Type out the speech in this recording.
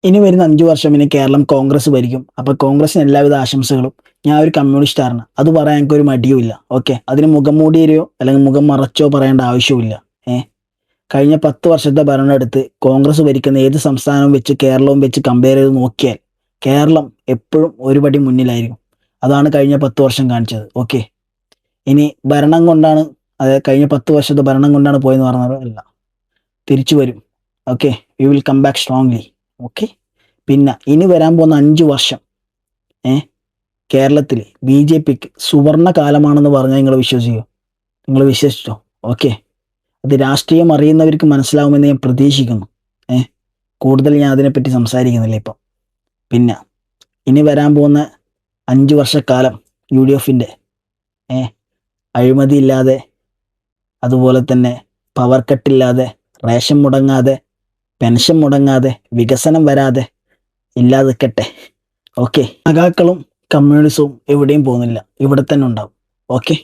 ഇനി വരുന്ന 5 വർഷം ഇനി കേരളം കോൺഗ്രസ് ഭരിക്കും. അപ്പൊ കോൺഗ്രസിന് എല്ലാവിധ ആശംസകളും. ഞാൻ ഒരു കമ്മ്യൂണിസ്റ്റാണ്, അത് പറയാൻ എനിക്ക് ഒരു മടിയുമില്ല. ഓക്കെ, അതിന് മുഖം മൂടിയോ അല്ലെങ്കിൽ മുഖം മറച്ചോ പറയേണ്ട ആവശ്യമില്ല. കഴിഞ്ഞ 10 വർഷത്തെ ഭരണം എടുത്ത് കോൺഗ്രസ് ഭരിക്കുന്ന ഏത് സംസ്ഥാനവും വെച്ച് കേരളവും വെച്ച് കമ്പയർ ചെയ്ത് നോക്കിയാൽ കേരളം എപ്പോഴും ഒരു പടി മുന്നിലായിരിക്കും. അതാണ് കഴിഞ്ഞ 10 വർഷം കാണിച്ചത്. ഓക്കെ, ഇനി ഭരണം കൊണ്ടാണ്, അതായത് കഴിഞ്ഞ 10 വർഷത്തെ ഭരണം കൊണ്ടാണ് പോയെന്ന് പറഞ്ഞത് അല്ല, തിരിച്ചു വരും. Okay, we will come back strongly. Okay, പിന്നെ ഇനി വരാൻ പോകുന്ന 5 വർഷം കേരളത്തിൽ BJPക്ക് സുവർണ കാലമാണെന്ന് പറഞ്ഞാൽ നിങ്ങൾ വിശ്വസിക്കുമോ? നിങ്ങൾ വിശ്വസിച്ചോ? ഓക്കെ, അത് രാഷ്ട്രീയം അറിയുന്നവർക്ക് മനസ്സിലാവുമെന്ന് ഞാൻ പ്രതീക്ഷിക്കുന്നു. കൂടുതൽ ഞാൻ അതിനെപ്പറ്റി സംസാരിക്കുന്നില്ല ഇപ്പം. പിന്നെ ഇനി വരാൻ പോകുന്ന 5 വർഷക്കാലം UDFിൻ്റെ അഴിമതിയില്ലാതെ, അതുപോലെ തന്നെ പവർ കട്ടില്ലാതെ, റേഷൻ മുടങ്ങാതെ, പെൻഷൻ മുടങ്ങാതെ, വികസനം വരാതെ ഇല്ലാതിരിക്കട്ടെ. ഓക്കെ, സഖാക്കളും കമ്മ്യൂണിസവും എവിടെയും പോകുന്നില്ല, ഇവിടെ തന്നെ ഉണ്ടാവും. ഓക്കെ.